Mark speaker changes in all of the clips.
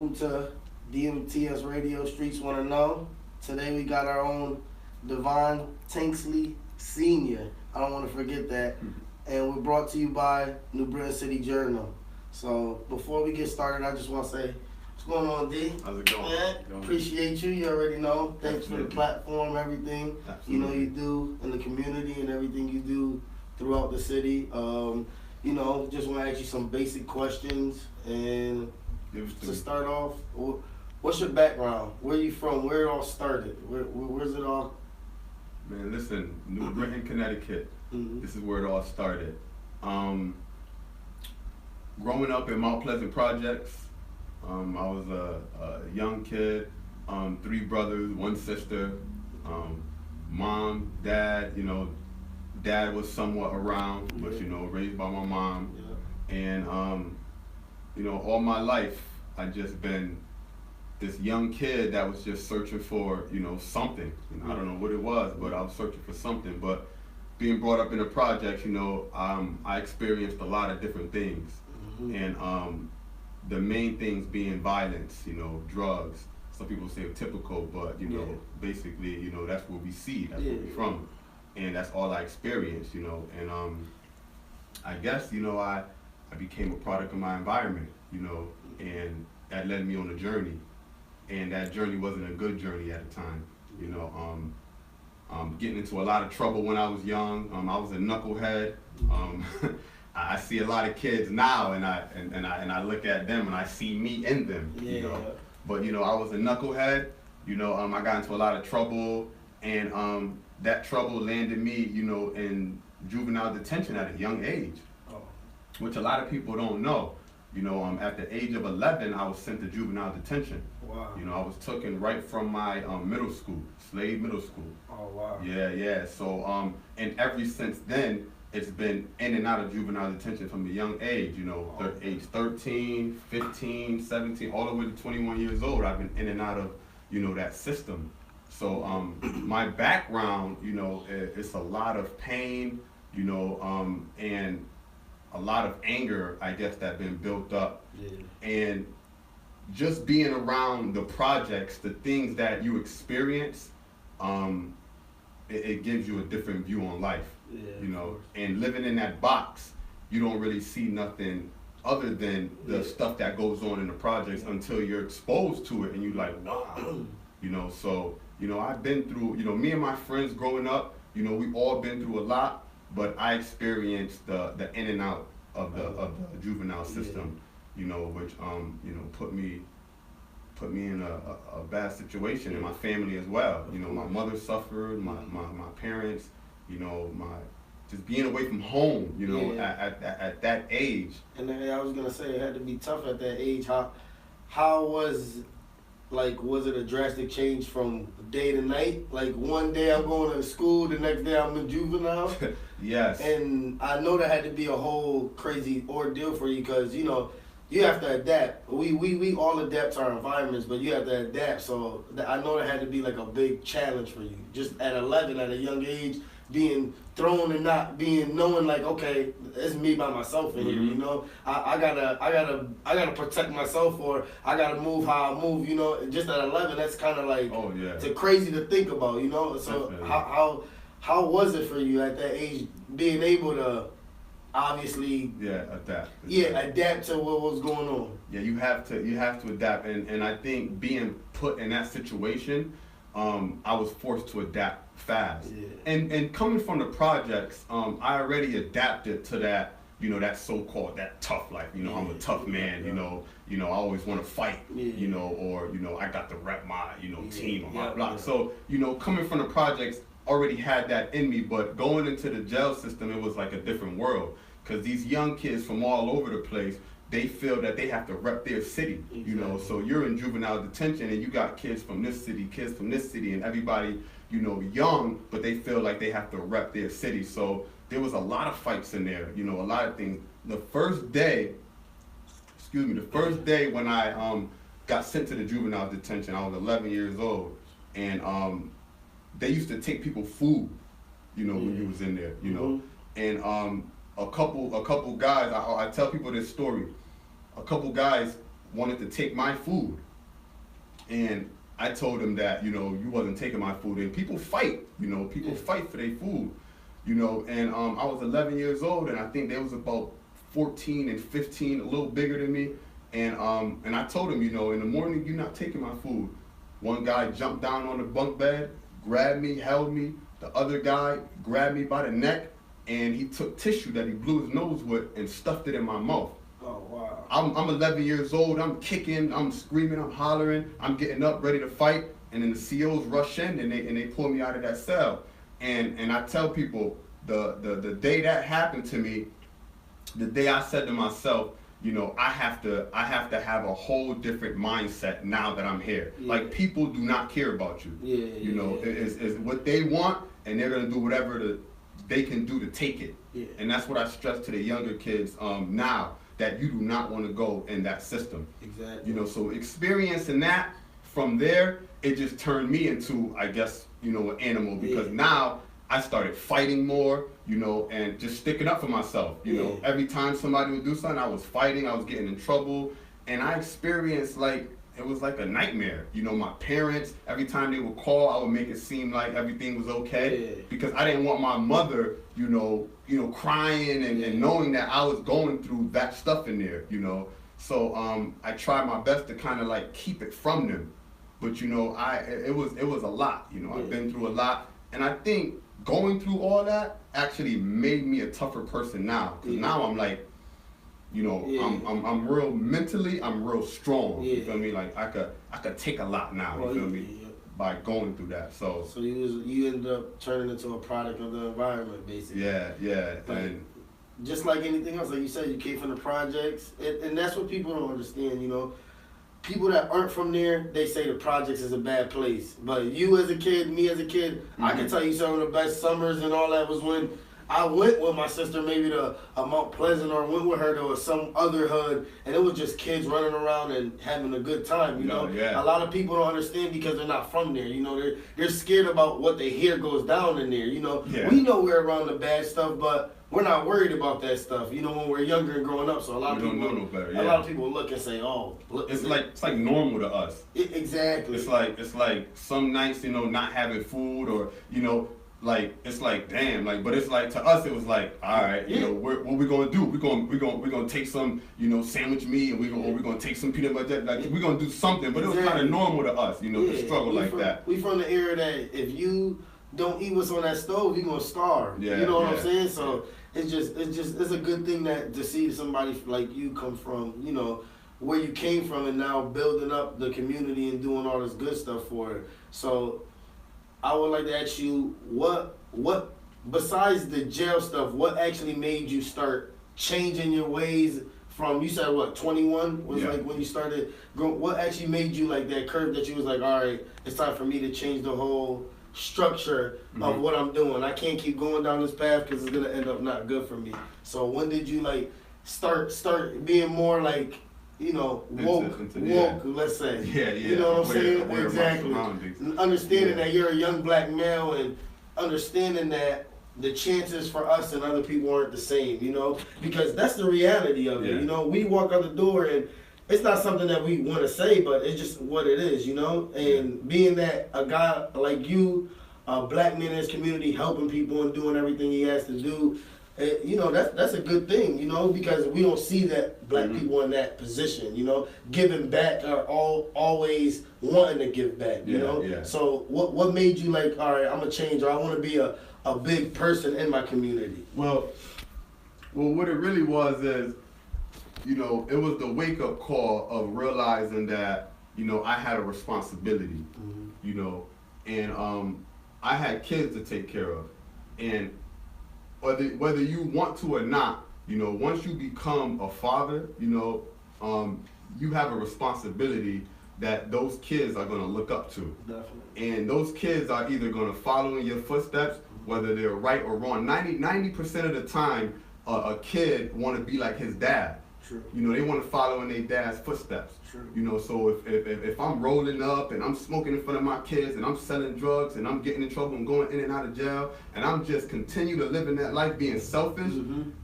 Speaker 1: To Dmtsradio Streets Want to Know. Today we got our own Deivone Tanksley Senior. I don't want to forget that. And we're brought to you by New Britain City Journal. So before we get started, I just want to say, what's going on, D?
Speaker 2: How's it going?
Speaker 1: Yeah, appreciate you. You already know. Thanks for the platform, everything you know you do in the community and everything you do throughout the city. Just want to ask you some basic questions and to start off, what's your background? Where you from? Where it all started? Where's it all?
Speaker 2: Man, listen, New Britain, Connecticut.
Speaker 1: Mm-hmm.
Speaker 2: This is where it all started. Growing up in Mount Pleasant Projects, I was a young kid, 3 brothers, 1 sister, mom, dad. Dad was somewhat around, but raised by my mom.
Speaker 1: Yeah.
Speaker 2: And all my life, I just been this young kid that was just searching for, something. I don't know what it was, but I was searching for something. But being brought up in the projects, I experienced a lot of different things.
Speaker 1: Mm-hmm.
Speaker 2: And the main things being violence, drugs. Some people say typical, but, basically, that's where we see, that's where we're from. And that's all I experienced, And I guess, I became a product of my environment, and that led me on a journey. And that journey wasn't a good journey at the time, getting into a lot of trouble when I was young. I was a knucklehead. I see a lot of kids now, and I look at them and I see me in them, But I was a knucklehead. I got into a lot of trouble, and that trouble landed me, in juvenile detention at a young age. Which a lot of people don't know. At the age of 11, I was sent to juvenile detention.
Speaker 1: Wow.
Speaker 2: I was taken right from my middle school, Slade Middle School.
Speaker 1: Oh, wow.
Speaker 2: Yeah. So, and ever since then, it's been in and out of juvenile detention from a young age, age 13, 15, 17, all the way to 21 years old. I've been in and out of, that system. So, my background, it's a lot of pain, and a lot of anger, I guess, that been built up.
Speaker 1: Yeah.
Speaker 2: And just being around the projects, the things that you experience, it gives you a different view on life.
Speaker 1: Yeah,
Speaker 2: and living in that box, you don't really see nothing other than the stuff that goes on in the projects until you're exposed to it and you're like, wow. So, I've been through, me and my friends growing up, we all been through a lot. But I experienced the in and out of the juvenile system, which put me in a bad situation, and my family as well. My mother suffered, my parents, my just being away from home, at that age.
Speaker 1: And then I was gonna say it had to be tough at that age. How was it a drastic change from day to night? Like one day I'm going to school, the next day I'm in juvenile.
Speaker 2: Yes.
Speaker 1: And I know that had to be a whole crazy ordeal for you because, you have to adapt. We all adapt to our environments, but you have to adapt. So I know that had to be like a big challenge for you. Just at 11, at a young age, being thrown and not knowing like, okay, it's me by myself in here, I gotta protect myself, or I gotta move how I move, just at 11, that's kind of like, it's crazy to think about, so
Speaker 2: definitely.
Speaker 1: how was it for you at that age, being able to obviously adapt to what was going on?
Speaker 2: Yeah, you have to adapt, and I think being put in that situation, I was forced to adapt fast. And coming from the projects, I already adapted to that, that so-called, that tough life. I'm a tough man, I always want to fight, or, I got to rep my, team on my block. So, coming from the projects, already had that in me, but going into the jail system, it was like a different world. Because these young kids from all over the place, they feel that they have to rep their city, so you're in juvenile detention and you got kids from this city, and everybody, young, but they feel like they have to rep their city. So there was a lot of fights in there, a lot of things. The first day when I got sent to the juvenile detention, I was 11 years old, and they used to take people food, when you was in there, and a couple guys, I tell people this story. A couple guys wanted to take my food. And I told him that, you know, you wasn't taking my food. And people fight, you know, people fight for their food, you know. And I was 11 years old, and I think they was about 14 and 15, a little bigger than me. And I told him, you know, in the morning, you're not taking my food. One guy jumped down on the bunk bed, grabbed me, held me. The other guy grabbed me by the neck, and he took tissue that he blew his nose with and stuffed it in my mouth.
Speaker 1: Oh, wow.
Speaker 2: I'm 11 years old, I'm kicking, I'm screaming, I'm hollering, I'm getting up, ready to fight, and then the COs rush in and they pull me out of that cell. And I tell people, the day that happened to me, the day I said to myself, you know, I have to have a whole different mindset now that I'm here. Yeah. Like, people do not care about you. You know, it's what they want, and they're gonna do whatever they can do to take it. Yeah. And that's what I stress to the younger kids now, that you do not want to go in that system. Exactly. You know, so experiencing that, from there, it just turned me into, I guess, you know, an animal, because now I started fighting more, you know, and just sticking up for myself. You know, every time somebody would do something, I was fighting, I was getting in trouble, and I experienced, like, it was like a nightmare. You know, my parents, every time they would call, I would make it seem like everything was okay, because I didn't want my mother, you know, crying and knowing that I was going through that stuff in there, you know. So I tried my best to kind of like keep it from them, but you know, it was a lot. You know, I've been through a lot, and I think going through all that actually made me a tougher person now. Because now I'm like, you know, I'm real mentally, I'm real strong. You feel me? Like I could take a lot now. You feel me? By going through that. So
Speaker 1: you ended up turning into a product of the environment, basically.
Speaker 2: Yeah.
Speaker 1: Like, and just like anything else, like you said, you came from the projects, and that's what people don't understand. You know, people that aren't from there, they say the projects is a bad place. But you as a kid, me as a kid, I can tell you some of the best summers and all that was when I went with my sister maybe to Mount Pleasant, or went with her to some other hood, and it was just kids running around and having a good time, you know? A lot of people don't understand because they're not from there, you know? They're scared about what they hear goes down in there, you know? We know we're around the bad stuff, but we're not worried about that stuff, you know, when we're younger and growing up. So a lot of people don't know no better, a lot of people look and say, "Oh, look."
Speaker 2: It's like normal to us.
Speaker 1: Exactly.
Speaker 2: It's like some nights, you know, not having food, or you know, like it's like damn, like, but it's like to us it was like, all right, you know, what we gonna do? We're gonna take some, you know, sandwich meat, and we're gonna take some peanut butter, like we're gonna do something. But it was kind of normal to us, you know, to struggle like that.
Speaker 1: We from the era that if you don't eat what's on that stove, you're gonna starve. You know what I'm saying? So it's a good thing that to see somebody like you come from, you know, where you came from, and now building up the community and doing all this good stuff for it. So I would like to ask you, what besides the jail stuff, what actually made you start changing your ways from, you said what, 21 was like when you started growing, what actually made you like that curve that you was like, all right, it's time for me to change the whole structure of what I'm doing. I can't keep going down this path because it's gonna end up not good for me. So when did you like start being more like, you know, woke, let's say. You know what I'm saying? Exactly. Understanding that you're a young black male, and understanding that the chances for us and other people aren't the same, you know? Because that's the reality of it, you know? We walk out the door, and it's not something that we want to say, but it's just what it is, you know? And being that a guy like you, a black man in his community, helping people and doing everything he has to do, you know, that's a good thing, you know, because we don't see that black people in that position, you know, giving back or always wanting to give back, you know. So what made you like, all right, I'm gonna change, or I want to be a big person in my community?
Speaker 2: Well, what it really was is, you know, it was the wake up call of realizing that, you know, I had a responsibility, you know, and I had kids to take care of, and whether you want to or not, you know, once you become a father, you know, you have a responsibility that those kids are going to look up to. Definitely. And those kids are either going to follow in your footsteps, whether they're right or wrong. 90% of the time, a kid want to be like his dad. True. You know, they want to follow in their dad's footsteps. True. You know, so if I'm rolling up and I'm smoking in front of my kids and I'm selling drugs and I'm getting in trouble and going in and out of jail and I'm just continue to live in that life being selfish,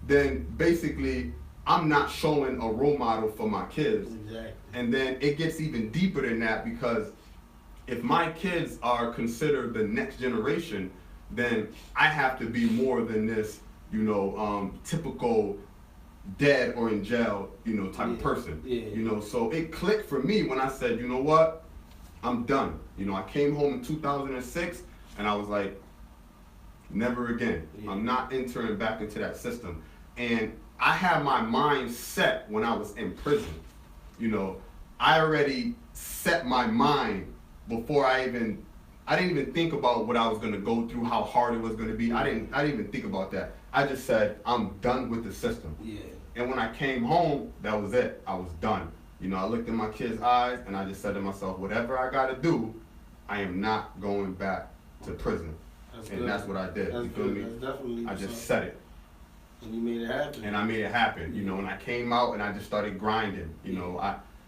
Speaker 2: then basically I'm not showing a role model for my kids.
Speaker 1: Exactly.
Speaker 2: And then it gets even deeper than that, because if my kids are considered the next generation, then I have to be more than this, typical dead or in jail, type of person.
Speaker 1: Yeah.
Speaker 2: So it clicked for me when I said, you know what, I'm done. I came home in 2006 and I was like, never again. Yeah. I'm not entering back into that system. And I had my mind set when I was in prison. I already set my mind before I didn't even think about what I was gonna go through, how hard it was gonna be. I didn't even think about that. I just said, I'm done with the system.
Speaker 1: Yeah.
Speaker 2: And when I came home, that was it. I was done. I looked in my kids' eyes and I just said to myself, whatever I gotta do, I am not going back to prison. That's what I did.
Speaker 1: That's
Speaker 2: you feel
Speaker 1: good.
Speaker 2: me?
Speaker 1: That's definitely
Speaker 2: I just said it.
Speaker 1: And you made it happen.
Speaker 2: And I made it happen, and I came out and I just started grinding,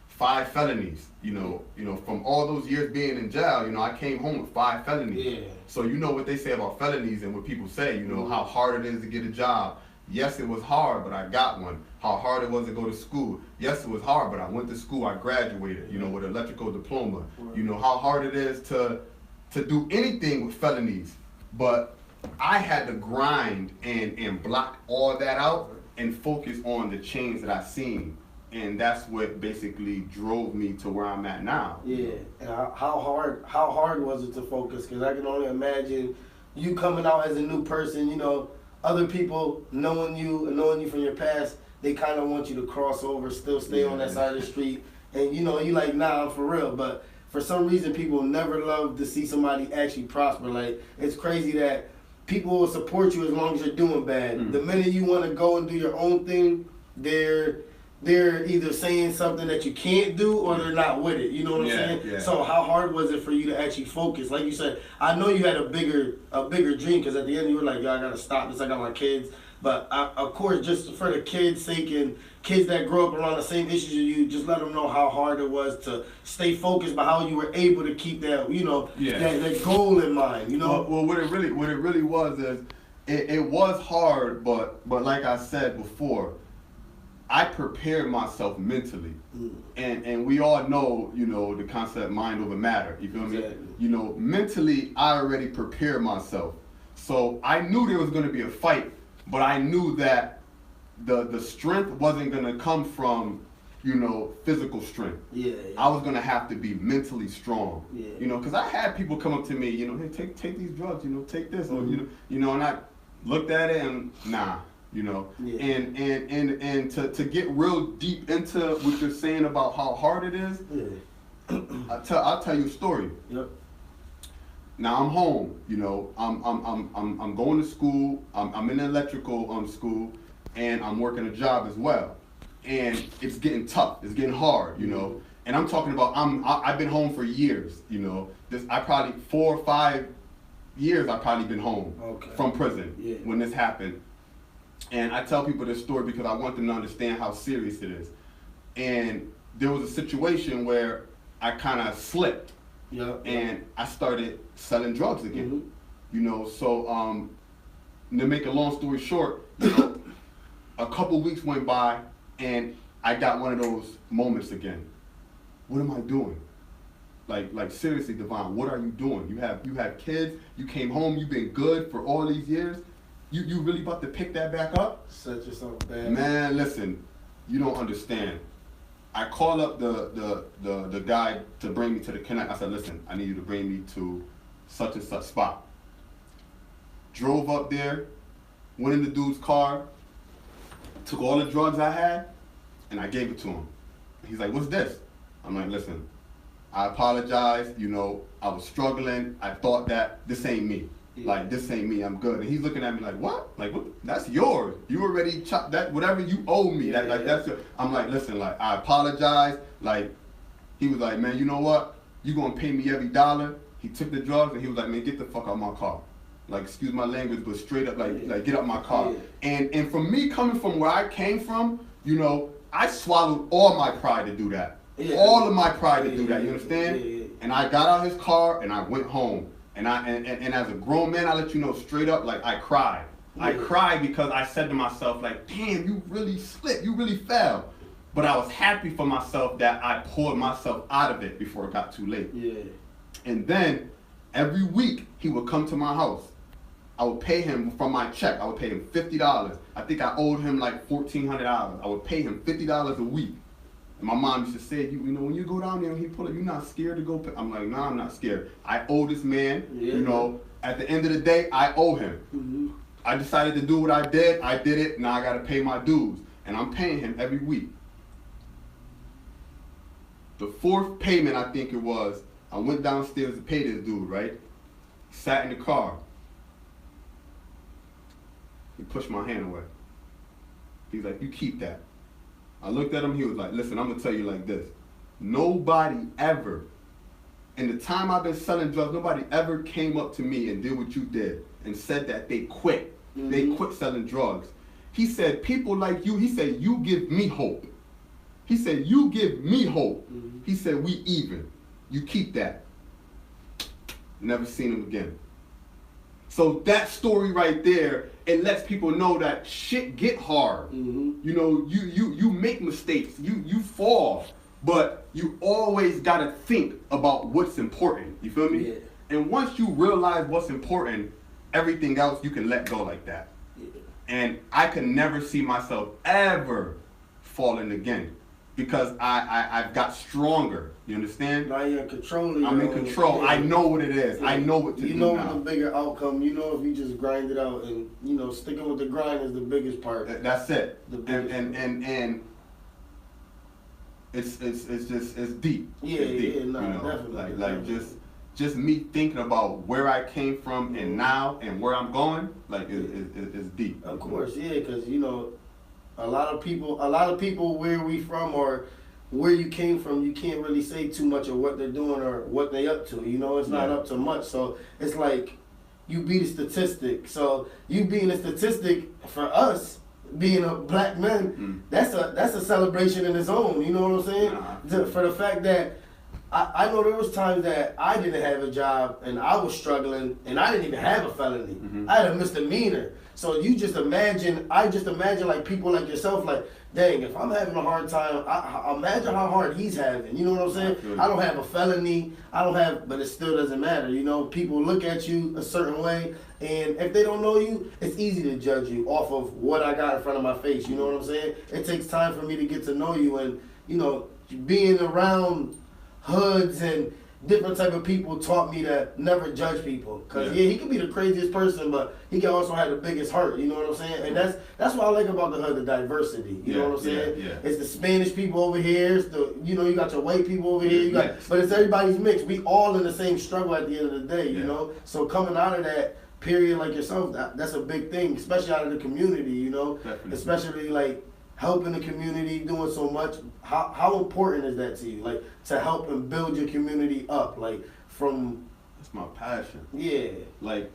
Speaker 2: 5 felonies, from all those years being in jail, I came home with 5 felonies.
Speaker 1: Yeah.
Speaker 2: So what they say about felonies and what people say, how hard it is to get a job. Yes, it was hard, but I got one. How hard it was to go to school. Yes, it was hard, but I went to school, I graduated, with an electrical diploma. How hard it is to do anything with felonies. But I had to grind and block all that out and focus on the change that I seen. And that's what basically drove me to where I'm at now.
Speaker 1: Yeah. And how hard was it to focus? Because I can only imagine you coming out as a new person, other people knowing you from your past, they kind of want you to cross over, still stay on that side of the street. And you like, nah, I'm for real. But for some reason, people never love to see somebody actually prosper. Like, it's crazy that people will support you as long as you're doing bad. Mm-hmm. The minute you want to go and do your own thing, they're either saying something that you can't do or they're not with it. You know what I'm saying? Yeah. So how hard was it for you to actually focus? Like you said, I know you had a bigger dream, because at the end you were like, yo, I got to stop this. I got my kids. But of course, just for the kids' sake and kids that grow up around the same issues as you, just let them know how hard it was to stay focused, but how you were able to keep that, that goal in mind,
Speaker 2: Well, what it really was is, it was hard, but like I said before, I prepared myself mentally. And we all know, the concept mind over matter. You feel me? Mentally, I already prepared myself. So I knew there was going to be a fight, but I knew that the strength wasn't going to come from, physical strength.
Speaker 1: Yeah.
Speaker 2: I was going to have to be mentally strong.
Speaker 1: Yeah.
Speaker 2: Because I had people come up to me, hey, take these drugs, take this, or, and I looked at it and nah.
Speaker 1: Yeah.
Speaker 2: And to get real deep into what you're saying about how hard it is, I'll tell you a story.
Speaker 1: Yep.
Speaker 2: Now I'm home, I'm going to school, I'm in electrical school, and I'm working a job as well. And it's getting tough, it's getting hard, And I'm talking about I've been home for years, I probably 4 or 5 years I've probably been home from prison when this happened. And I tell people this story because I want them to understand how serious it is. And there was a situation where I kind of slipped, and I started selling drugs again. So to make a long story short, a couple weeks went by, and I got one of those moments again. What am I doing? Like seriously, Deivone, what are you doing? You have kids. You came home. You've been good for all these years. You really about to pick that back up?
Speaker 1: Set yourself bad.
Speaker 2: Man, listen, you don't understand. I called up the guy to bring me to the Connect. I said, listen, I need you to bring me to such and such spot. Drove up there, went in the dude's car, took all the drugs I had, and I gave it to him. He's like, what's this? I'm like, listen, I apologize, I was struggling. I thought that this ain't me. Like, this ain't me, I'm good. And he's looking at me like, what? Like, what? That's yours. You already chopped that, whatever you owe me. That's your, I'm like, listen, like, I apologize. Like, he was like, man, you know what? You gonna pay me every dollar. He took the drugs and he was like, man, get the fuck out of my car. Like, excuse my language, but straight up, like get out my car. And for me, coming from where I came from, I swallowed all my pride to do that. All of my pride to do that, you understand? And I got out his car and I went home. And as a grown man, I let you know straight up, like, I cried. I cried because I said to myself, like, damn, you really slipped, you really fell. But I was happy for myself that I pulled myself out of it before it got too late.
Speaker 1: Yeah.
Speaker 2: And then every week he would come to my house. I would pay him from my check. I would pay him $50. I think I owed him like $1,400. I would pay him $50 a week. And my mom used to say, you know, when you go down there and he pull up, you're not scared to go pay? I'm like, nah, I'm not scared. I owe this man, you know, at the end of the day, I owe him.
Speaker 1: Mm-hmm.
Speaker 2: I decided to do what I did it, now I gotta pay my dues. And I'm paying him every week. The fourth payment, I think it was, I went downstairs to pay this dude, right? Sat in the car. He pushed my hand away. He's like, you keep that. I looked at him, he was like, listen, I'm gonna tell you like this. Nobody ever, in the time I've been selling drugs, nobody ever came up to me and did what you did and said that they quit. Mm-hmm. They quit selling drugs. He said, people like you, he said, you give me hope. He said, you give me hope. Mm-hmm. He said, we even. You keep that. Never seen him again. So that story right there, it lets people know that shit get hard. Mm-hmm. You know, you make mistakes, you fall, but you always gotta think about what's important. You feel me? Yeah. And once you realize what's important, everything else you can let go like that. Yeah. And I could never see myself ever falling again because I've got stronger. You understand?
Speaker 1: Now you're in control.
Speaker 2: I'm in control. Yeah. I know what it is. Yeah. I know what to do now.
Speaker 1: You know the bigger outcome. You know if you just grind it out, and you know sticking with the grind is the biggest part.
Speaker 2: That's it. And it's deep.
Speaker 1: Yeah,
Speaker 2: it's deep,
Speaker 1: yeah, no,
Speaker 2: you know?
Speaker 1: Definitely.
Speaker 2: Like just me thinking about where I came from and now and where I'm going. Like it's deep.
Speaker 1: Of course, yeah, because you know. A lot of people where we from or where you came from, you can't really say too much of what they're doing or what they up to. You know, it's not up to much. So it's like you be the statistic. So you being a statistic for us, being a black man, that's a celebration in its own. You know what I'm saying? For the fact that I know there was times that I didn't have a job and I was struggling and I didn't even have a felony. Mm-hmm. I had a misdemeanor. So I just imagine like people like yourself, like, dang, if I'm having a hard time, I imagine how hard he's having. You know what I'm saying? I don't have a felony, but it still doesn't matter. You know, people look at you a certain way, and if they don't know you, it's easy to judge you off of what I got in front of my face. You know what I'm saying? It takes time for me to get to know you, and, you know, being around hoods and different type of people taught me to never judge people. Cause he could be the craziest person, but he can also have the biggest heart. You know what I'm saying? And that's what I like about the hood, the diversity. You know what I'm saying? Yeah. It's the Spanish people over here. It's the, you know, you got your white people over here. But it's everybody's mixed. We all in the same struggle at the end of the day. You know. So coming out of that period like yourself, that's a big thing, especially out of the community. You know, especially like helping the community, doing so much. How important is that to you? Like, to help and build your community up, like, from...
Speaker 2: That's my passion.
Speaker 1: Yeah.
Speaker 2: Like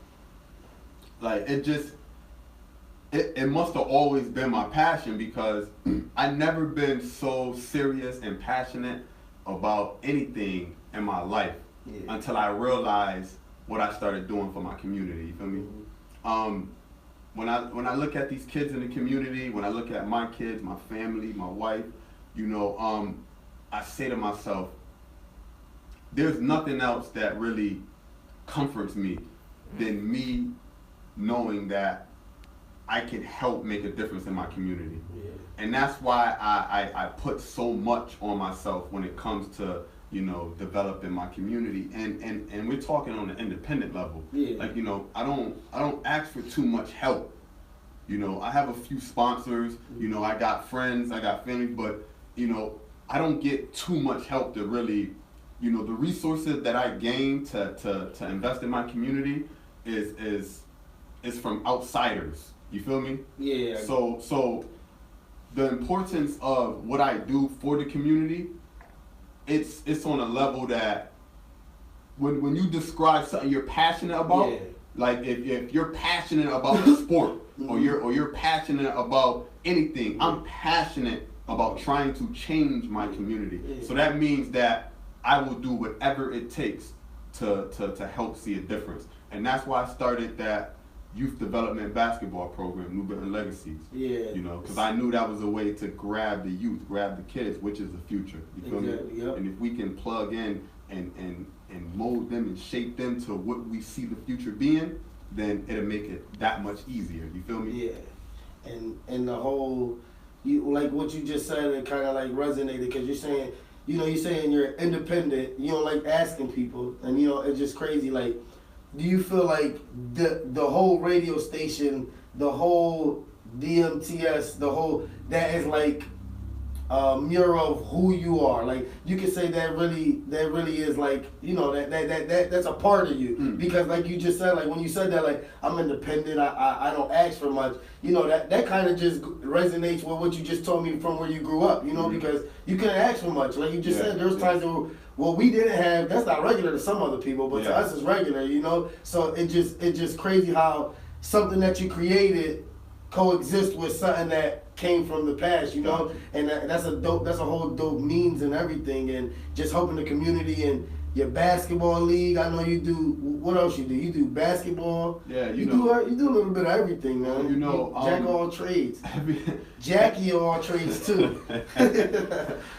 Speaker 2: it just... It must have always been my passion because I never been so serious and passionate about anything in my life until I realized what I started doing for my community. You feel me? Mm-hmm. When I look at these kids in the community, when I look at my kids, my family, my wife, you know, I say to myself, there's nothing else that really comforts me than me knowing that I can help make a difference in my community. Yeah. And that's why I put so much on myself when it comes to, you know, developing my community, and we're talking on an independent level. Yeah. Like, you know, I don't ask for too much help. You know, I have a few sponsors, you know, I got friends, I got family, but, you know, I don't get too much help to really, you know, the resources that I gain to invest in my community is from outsiders. You feel me?
Speaker 1: Yeah.
Speaker 2: So the importance of what I do for the community, it's on a level that when you describe something you're passionate about, like if you're passionate about a sport or you're passionate about anything, I'm passionate about trying to change my community. So that means that I will do whatever it takes to help see a difference. And that's why I started that youth development basketball program, New Britain Legacies.
Speaker 1: Yeah.
Speaker 2: You know, because I knew that was a way to grab the youth, grab the kids, which is the future. You feel me?
Speaker 1: Yep.
Speaker 2: And if we can plug in and mold them and shape them to what we see the future being, then it'll make it that much easier. You feel me?
Speaker 1: Yeah. And the whole, you like what you just said, it kind of like resonated because you're saying, you know, you're saying you're independent. You don't like asking people, and you know it's just crazy. Like, do you feel like the whole radio station, the whole DMTS, the whole that is like a mirror of who you are? Like you could say that really is like, you know, that's a part of you because like you just said, like when you said that, like I'm independent, I don't ask for much. You know, that kind of just resonates with what you just told me from where you grew up. You know, because you couldn't ask for much. Like you just said, there was times where what we didn't have, that's not regular to some other people, but to us it's regular. You know, so it just crazy how something that you created coexist with something that came from the past, you know, and that's a whole dope means and everything, and just helping the community and your basketball league. I know you do. What else you do? You do basketball.
Speaker 2: Yeah,
Speaker 1: you do a little bit of everything, man.
Speaker 2: You know,
Speaker 1: jack of all trades. Jackie of all trades too.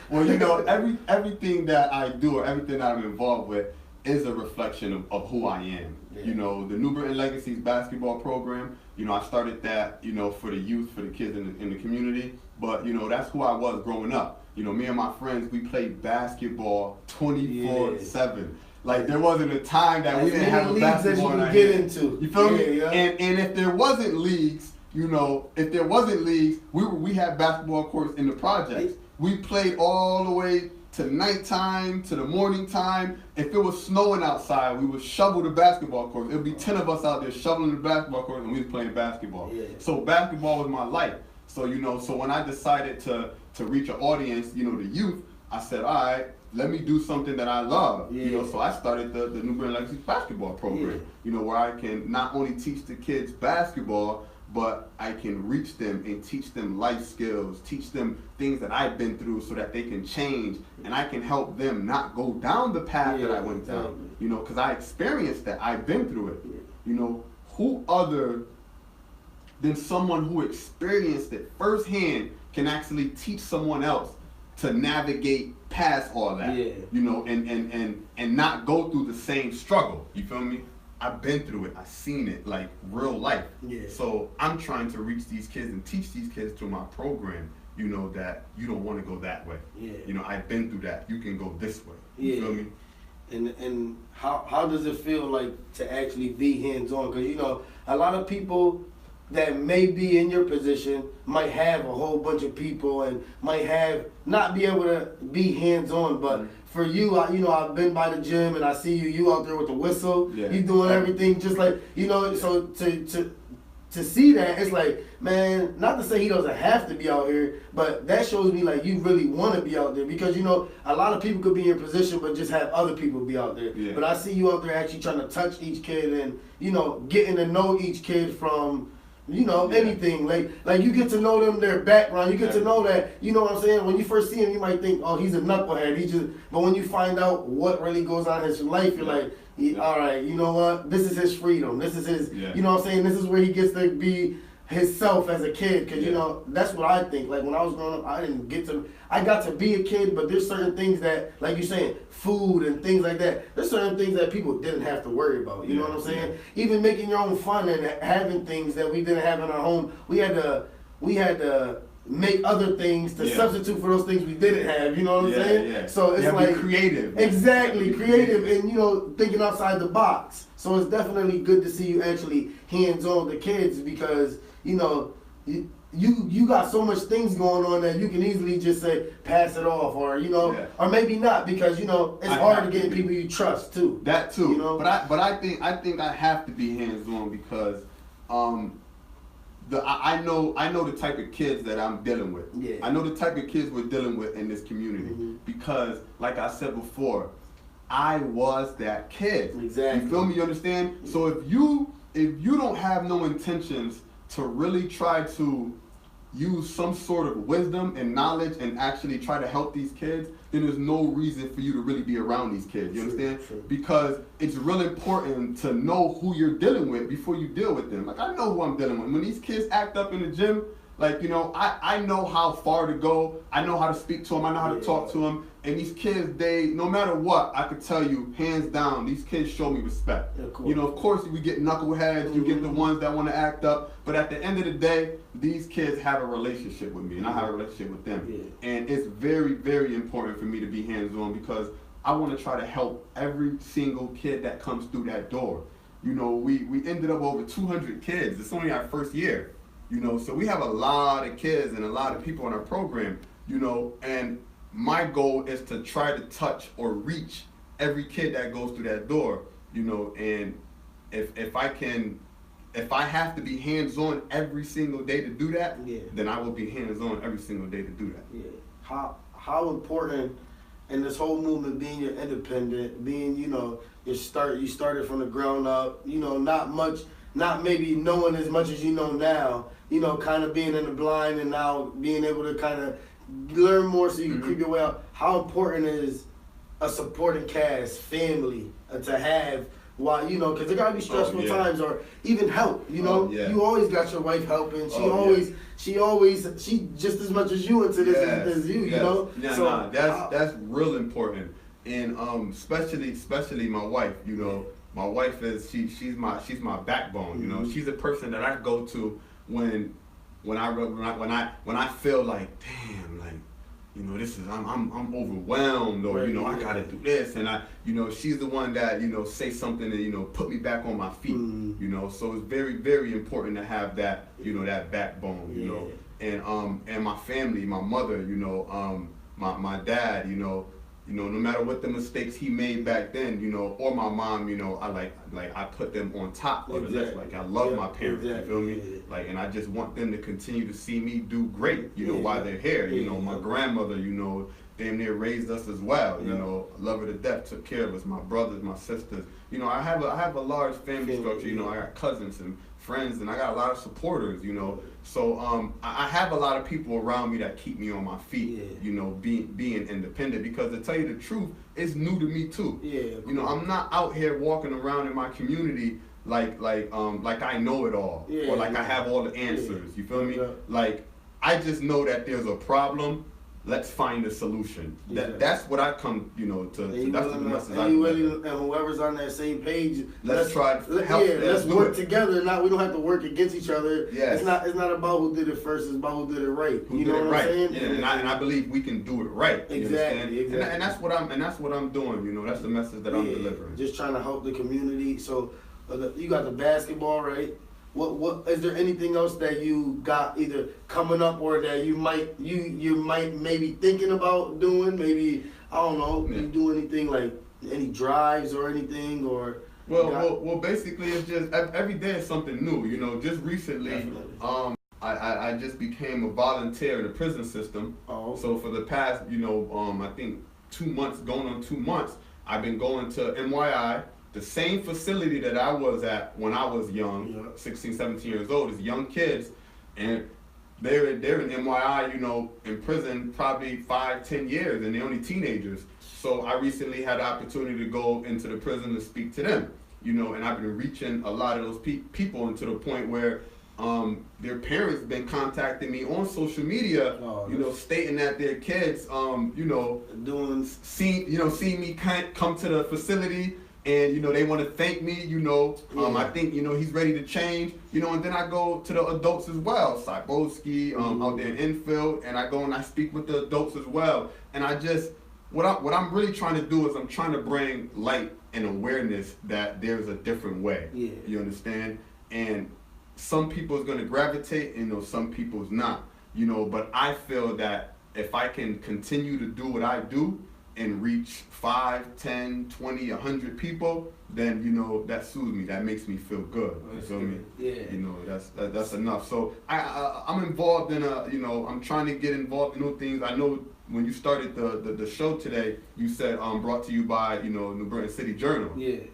Speaker 2: Well, you know, everything that I do or everything that I'm involved with is a reflection of who I am. Yeah. You know, the New Britain Legacies basketball program, you know, I started that, you know, for the youth, for the kids in the community. But, you know, that's who I was growing up. You know, me and my friends, we played basketball 24/7. Like, there wasn't a time that we didn't have a basketball in our hands. You feel me? Yeah. And if there wasn't leagues, you know, we had basketball courts in the projects. We played all the way to nighttime, to the morning time. If it was snowing outside, we would shovel the basketball court. It would be 10 of us out there shoveling the basketball court, and we was playing basketball. Yeah. So basketball was my life. So, you know, so when I decided to reach an audience, you know, the youth, I said, all right, let me do something that I love. Yeah. You know, so I started the New Britain Legacies basketball program, you know, where I can not only teach the kids basketball, but I can reach them and teach them life skills, teach them things that I've been through so that they can change, and I can help them not go down the path that I went down, you know, because I experienced that. I've been through it. You know, who other than someone who experienced it firsthand can actually teach someone else to navigate past all that, you know, and not go through the same struggle. You feel me? I've been through it. I've seen it, like real life. Yeah. So I'm trying to reach these kids and teach these kids through my program, you know, that you don't want to go that way. Yeah. You know, I've been through that. You can go this way. You feel me?
Speaker 1: And how does it feel like to actually be hands-on? Because, you know, a lot of people that may be in your position might have a whole bunch of people and might not be able to be hands-on, but for you, you know, I've been by the gym and I see you out there with the whistle. Yeah. You doing everything just like, you know, so to see that, it's like, man, not to say he doesn't have to be out here, but that shows me like you really want to be out there, because, you know, a lot of people could be in your position but just have other people be out there. Yeah. But I see you out there actually trying to touch each kid and, you know, getting to know each kid from, you know, anything. Like you get to know them, their background. You get to know that, you know what I'm saying? When you first see him, you might think, oh, he's a knucklehead. But when you find out what really goes on in his life, you're like, all right, you know what? This is his freedom. This is his, you know what I'm saying? This is where he gets to be himself as a kid. Because, you know, that's what I think. Like, when I was growing up, I got to be a kid, but there's certain things that, like you're saying, food and things like that, there's certain things that people didn't have to worry about. You know what I'm saying? Even making your own fun and having things that we didn't have in our home, we had to make other things to substitute for those things we didn't have. You know what I'm saying? Yeah. So it's like
Speaker 2: creative.
Speaker 1: Exactly, creative, and, you know, thinking outside the box. So it's definitely good to see you actually hands-on with the kids, because, you know, you got so much things going on that you can easily just say pass it off, or, you know, or maybe not, because, you know, it's hard to get people you trust too.
Speaker 2: That too. You know? But I think I have to be hands-on, because I know the type of kids that I'm dealing with. Yeah. I know the type of kids we're dealing with in this community, because, like I said before, I was that kid. Exactly. You feel me? You understand? So if you don't have no intentions to really try to use some sort of wisdom and knowledge and actually try to help these kids, then there's no reason for you to really be around these kids. You understand?
Speaker 1: True.
Speaker 2: Because it's really important to know who you're dealing with before you deal with them. Like, I know who I'm dealing with. When these kids act up in the gym, like, you know, I know how far to go. I know how to speak to them. I know how to talk to them. And these kids, they, no matter what, I could tell you, hands down, these kids show me respect. You know, of course, we get knuckleheads, you get the ones that want to act up, but at the end of the day, these kids have a relationship with me, and I have a relationship with them. And it's very, very important for me to be hands-on because I want to try to help every single kid that comes through that door. You know, we ended up over 200 kids. It's only our first year, you know, so we have a lot of kids and a lot of people in our program, you know, and my goal is to try to touch or reach every kid that goes through that door, you know, and if I have to be hands-on every single day to do that, then I will be hands-on every single day to do that.
Speaker 1: How important in this whole movement, being you're independent, being, you know, you started from the ground up, you know, not maybe knowing as much as you know now, you know, kind of being in the blind and now being able to kind of learn more so you can creep your way out. How important is a supporting cast, family, to have while, you know, because there gotta be stressful times or even help, you know. You always got your wife helping. She just as much as you into this as you, you know.
Speaker 2: That's real important. And especially my wife, you know. My wife is she's my backbone, you know. She's the person that I go to when I feel like, damn, like, you know, this is I'm overwhelmed, or you know, I gotta do this, and you know, she's the one that, you know, say something and, you know, put me back on my feet, you know. So it's very, very important to have that, you know, that backbone, you know, and my family, my mother, you know, my dad, you know, no matter what the mistakes he made back then, you know, or my mom, you know, I put them on top of the list. Like, I love my parents, you feel me? Like, and I just want them to continue to see me do great, you know, while they're here. You know, my grandmother, you know, damn near raised us as well. You know, love her to death, took care of us, my brothers, my sisters. You know, I have a large family structure. You know, I got cousins and friends, and I got a lot of supporters, you know. So I have a lot of people around me that keep me on my feet, you know, being independent, because to tell you the truth, it's new to me too. You know, I'm not out here walking around in my community like I know it all, or like I have all the answers. You feel me? Like, I just know that there's a problem. Let's find a solution. That's what I come, you know, to. That's the message I
Speaker 1: and whoever's on that same page,
Speaker 2: let's try to help.
Speaker 1: Let's work together. We don't have to work against each other. It's not about who did it first. It's about who did it right. You know what I'm saying?
Speaker 2: And I believe we can do it right.
Speaker 1: Exactly.
Speaker 2: And that's what I'm doing. You know, that's the message that I'm delivering.
Speaker 1: Just trying to help the community. So you got the basketball, right? What is there anything else that you got either coming up or that you might maybe thinking about doing? Maybe, I don't know, you do anything like any drives or anything, or
Speaker 2: well basically it's just every day is something new, you know. Just recently I just became a volunteer in the prison system. So for the past, you know, I think 2 months, going on 2 months, I've been going to NYI, the same facility that I was at when I was young, 16, 17 years old, as young kids, and they're in NYI, you know, in prison probably 5, 10 years, and they're only teenagers. So I recently had the opportunity to go into the prison to speak to them, you know, and I've been reaching a lot of those people, and to the point where their parents been contacting me on social media, you know, stating that their kids, you know, seeing me come to the facility. And, you know, they want to thank me, you know. I think, you know, he's ready to change, you know. And then I go to the adults as well, Cyboski, out there in Infield, and I go and I speak with the adults as well. And I just, what I'm really trying to do is I'm trying to bring light and awareness that there's a different way. You understand? And some people is going to gravitate, and, you know, some people's not, you know. But I feel that if I can continue to do what I do and reach 5, 10, 20, 100 people, then, you know, that soothes me. That makes me feel good. You feel me? You know, that's enough. So I'm involved in you know, I'm trying to get involved in new things. I know when you started the show today, you said brought to you by, you know, New Britain City Journal. You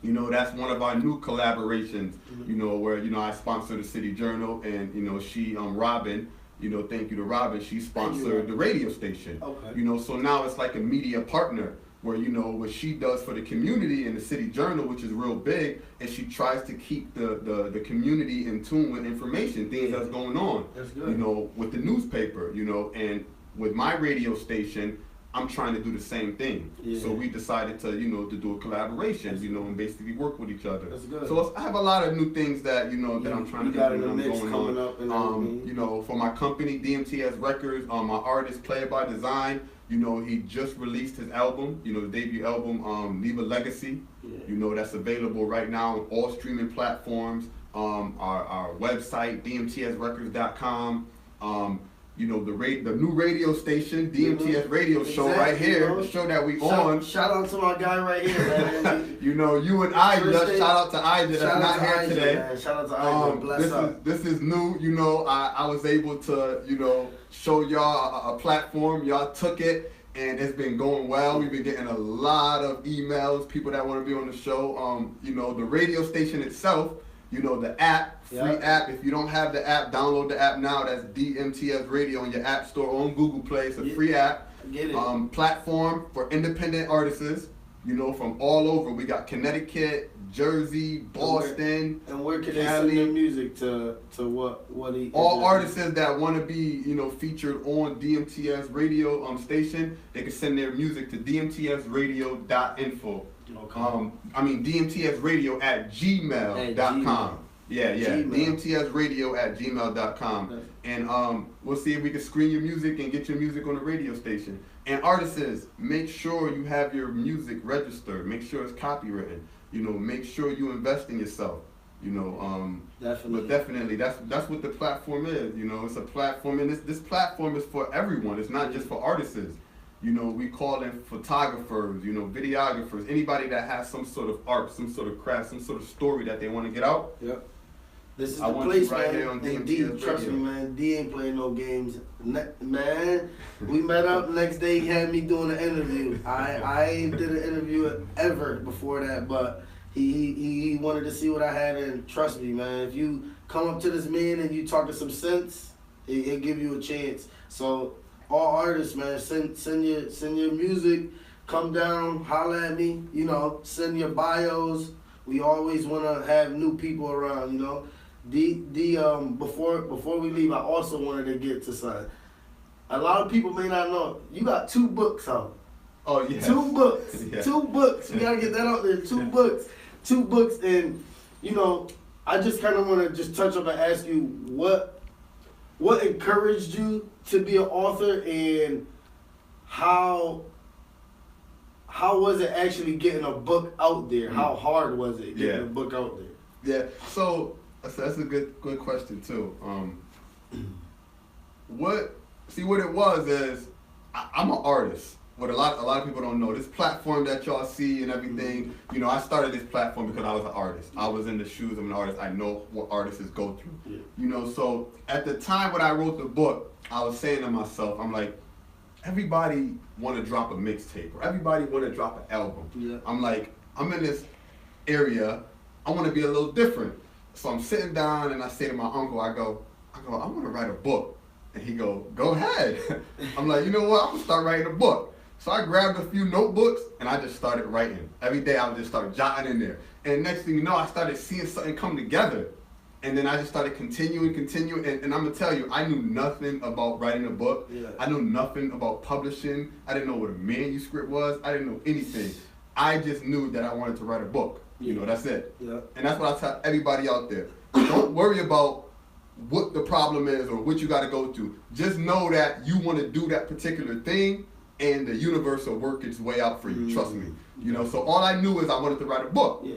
Speaker 2: know, that's one of our new collaborations. You know, where, you know, I sponsor the City Journal, and, you know, she Robin, You know, thank you to Robin. She sponsored the radio station.
Speaker 1: Okay.
Speaker 2: You know, so now it's like a media partner where, you know, what she does for the community in the City Journal, which is real big, and she tries to keep the community in tune with information, things that's going on.
Speaker 1: That's good.
Speaker 2: You know, with the newspaper, you know, and with my radio station, I'm trying to do the same thing.
Speaker 1: Yeah.
Speaker 2: So we decided to, you know, to do a collaboration, you know, and basically work with each other.
Speaker 1: That's good.
Speaker 2: So I have a lot of new things that, you know, that I'm trying to do.
Speaker 1: Got in the mix coming up and
Speaker 2: you know, for my company, Dmts Records, my artist, Play It By Design, you know, he just released his album, you know, the debut album, Leave a Legacy.
Speaker 1: Yeah.
Speaker 2: You know, that's available right now on all streaming platforms. Our website, dmtsrecords.com. You know, the new radio station, DMTS Radio Show right here, the show that we on.
Speaker 1: Shout out to my guy right here, man.
Speaker 2: You know, you and Ida, shout out to Ida that's not here today.
Speaker 1: Man. Shout out to Ida, bless up.
Speaker 2: This is new, you know, I was able to, you know, show y'all a platform, y'all took it, and it's been going well. We've been getting a lot of emails, people that want to be on the show. You know, the radio station itself, you know, the app, free app. If you don't have the app, download the app now. That's DMTS Radio in your app store or on Google Play. It's a free app.
Speaker 1: Get it.
Speaker 2: Platform for independent artists, you know, from all over. We got Connecticut, Jersey, Boston,
Speaker 1: and where can they send their music to what he?
Speaker 2: All artists that want to be, you know, featured on DMTS Radio station, they can send their music to dmtsradio.info.
Speaker 1: Okay.
Speaker 2: DMTSradio at gmail.com. Yeah, DMTSradio at gmail.com. And we'll see if we can screen your music and get your music on the radio station. And artists, make sure you have your music registered. Make sure it's copywritten. You know, make sure you invest in yourself. You know,
Speaker 1: definitely.
Speaker 2: But definitely, that's what the platform is. You know, it's a platform, and this platform is for everyone. It's not just for artists. You know, we call them photographers, you know, videographers, anybody that has some sort of art, some sort of craft, some sort of story that they want to get out.
Speaker 1: Yep. This is the place, right, man. And D, trust
Speaker 2: Radio.
Speaker 1: me, man. D ain't playing no games. Man, we met up. Next day, he had me doing an interview. I ain't did an interview ever before that, but he wanted to see what I had, and trust me, man. If you come up to this man and you talking some sense, he'll give you a chance. So all artists, man, send your music. Come down, holla at me. You know, send your bios. We always want to have new people around. You know. Before we leave, I also wanted to get to something. A lot of people may not know you got 2 books out.
Speaker 2: Oh yeah.
Speaker 1: 2 books. Yeah. 2 books. We gotta get that out there. 2 books. 2 books, and you know, I just kind of want to just touch up and ask you what encouraged you to be an author, and how was it actually getting a book out there? How hard was it getting a book out there?
Speaker 2: Yeah. So that's a good question too. What it was is I'm an artist. What a lot of people don't know, this platform that y'all see and everything, you know, I started this platform because I was an artist. I was in the shoes of an artist. I know what artists go through. Yeah. You know, so at the time when I wrote the book, I was saying to myself, I'm like, everybody want to drop a mixtape or everybody want to drop an album. Yeah. I'm like, I'm in this area, I want to be a little different. So I'm sitting down and I say to my uncle, I go, I want to write a book. And he go ahead. I'm like, you know what, I'm going to start writing a book. So I grabbed a few notebooks and I just started writing. Every day I would just start jotting in there. And next thing you know, I started seeing something come together. And then I just started continuing. And I'm going to tell you, I knew nothing about writing a book. Yeah. I knew nothing about publishing. I didn't know what a manuscript was. I didn't know anything. I just knew that I wanted to write a book. You know, that's it. Yeah. And that's what I tell everybody out there. Don't worry about what the problem is or what you got to go through. Just know that you want to do that particular thing, and the universe will work its way out for you. Trust me. You know, so all I knew is I wanted to write a book. Yeah.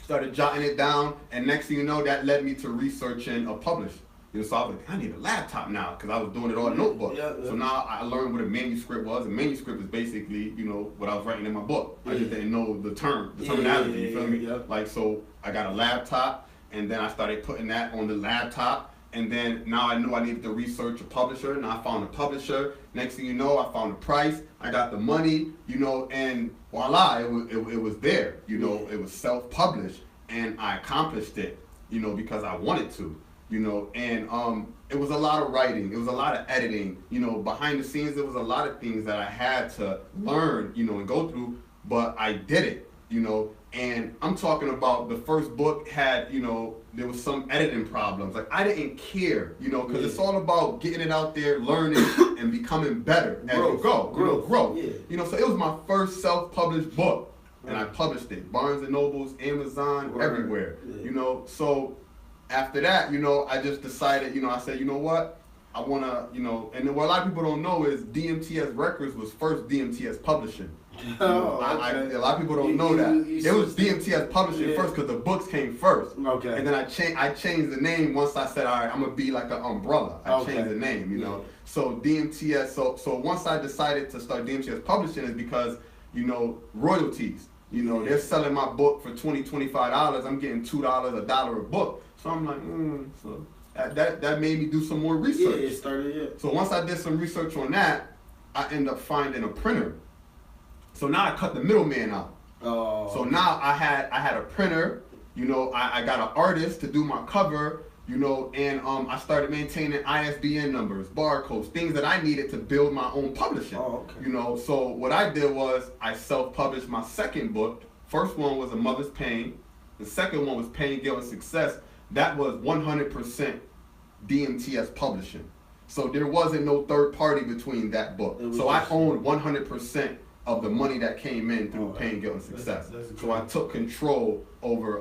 Speaker 2: Started jotting it down, and next thing you know, that led me to researching a publish. You know, so I was like, I need a laptop now, because I was doing it on a notebook. Yeah. So now I learned what a manuscript was. A manuscript is basically, you know, what I was writing in my book. I just didn't know the terminology, you feel me? Yeah. Like, so I got a laptop, and then I started putting that on the laptop. And then now I knew I needed to research a publisher. Now I found a publisher. Next thing you know, I found a price. I got the money, you know, and voila, it was there. You know, it was self-published, and I accomplished it, you know, because I wanted to. you know, and it was a lot of writing, it was a lot of editing, you know, behind the scenes there was a lot of things that I had to learn, you know, and go through, but I did it, you know, and I'm talking about the first book had, you know, there was some editing problems, like I didn't care, you know, because it's all about getting it out there, learning, and becoming better as you go, grow, you know, so it was my first self-published book, and I published it, Barnes & Nobles, Amazon, everywhere, you know, so after that, you know, I just decided, you know, I said, you know what, I want to, you know, and what a lot of people don't know is DMTS Records was first DMTS Publishing. You know, a lot of people don't know that. It was DMTS Publishing first because the books came first. Okay. And then I changed the name once I said, all right, I'm going to be like an umbrella. I changed the name, you know. So DMTS, so once I decided to start DMTS Publishing is because, you know, royalties. You know, they're selling my book for $20, $25. I'm getting $2, $1 a book. So I'm like, so that made me do some more research.
Speaker 1: Yeah, it started,
Speaker 2: So once I did some research on that, I ended up finding a printer. So now I cut the middleman out. So now I had a printer, you know, I got an artist to do my cover, you know, and I started maintaining ISBN numbers, barcodes, things that I needed to build my own publishing. You know, so what I did was I self-published my second book. First one was A Mother's Pain. The second one was Pain, Guilt, and Success. That was 100% DMTS Publishing. So there wasn't no third party between that book. So I owned 100% of the money that came in through Pain, Guilt, and Success. So I took control over,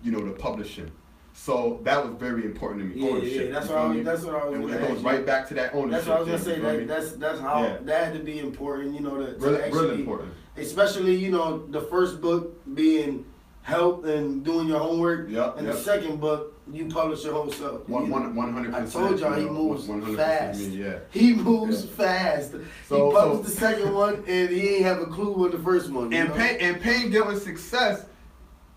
Speaker 2: you know, the publishing. So that was very important to me. Ownership.
Speaker 1: That's what I was
Speaker 2: going
Speaker 1: to
Speaker 2: say. It goes right back to that ownership.
Speaker 1: That's what I was going to say. That's how that had to be important, you know, to actually,
Speaker 2: really important.
Speaker 1: Especially, you know, the first book being help and doing your homework, and the second book you publish your whole self.
Speaker 2: 100%.
Speaker 1: I told y'all he moves
Speaker 2: 100%
Speaker 1: fast.
Speaker 2: Me,
Speaker 1: he moves fast. So, he published the second one and he ain't have a clue what the first one.
Speaker 2: And Pain, Guilt, and Success.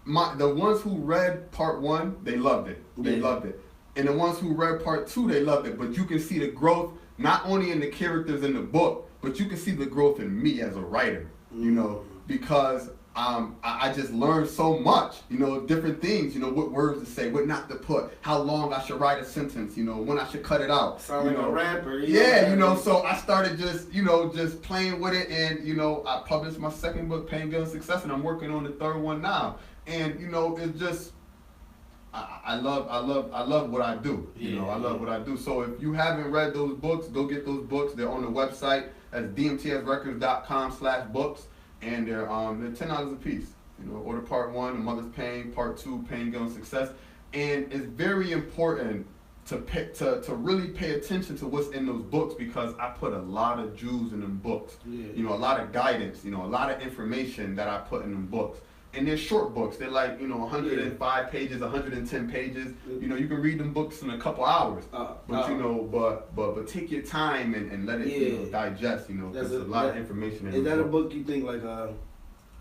Speaker 2: The ones who read part 1, they loved it. They loved it. And the ones who read part 2, they loved it. But you can see the growth not only in the characters in the book, but you can see the growth in me as a writer. You know, because I just learned so much, you know, different things, you know, what words to say, what not to put, how long I should write a sentence, you know, when I should cut it out.
Speaker 1: Sound like a rapper.
Speaker 2: You know, so I started just, you know, just playing with it, and, you know, I published my second book, Pain, Guilt, and Success, and I'm working on the third one now. And, you know, it's just, I love what I do. You know, I love what I do. So if you haven't read those books, go get those books. They're on the website. That's dmtsrecords.com/books. And they're $10 a piece. You know, order part 1, A Mother's Pain, part 2, Pain, Guilt, and Success. And it's very important to really pay attention to what's in those books, because I put a lot of jewels in them books. You know, a lot of guidance, you know, a lot of information that I put in them books. And they're short books. They're like, you know, 105 pages, 110 pages. You know, you can read them books in a couple hours. But you know, but take your time and let it you know, digest. You know, there's a lot of information.
Speaker 1: Is that a book you think like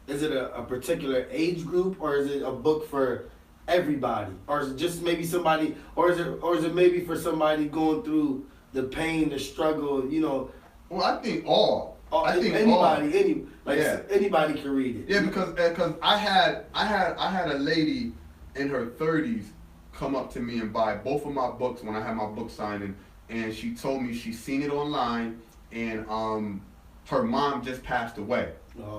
Speaker 1: is it a particular age group, or is it a book for everybody, or is it just maybe somebody, or is it maybe for somebody going through the pain, the struggle? You know.
Speaker 2: Well, I think all. I think
Speaker 1: anybody, anybody can read it.
Speaker 2: Yeah, because I had a lady in her 30s come up to me and buy both of my books when I had my book signing, and she told me she's seen it online, and her mom just passed away,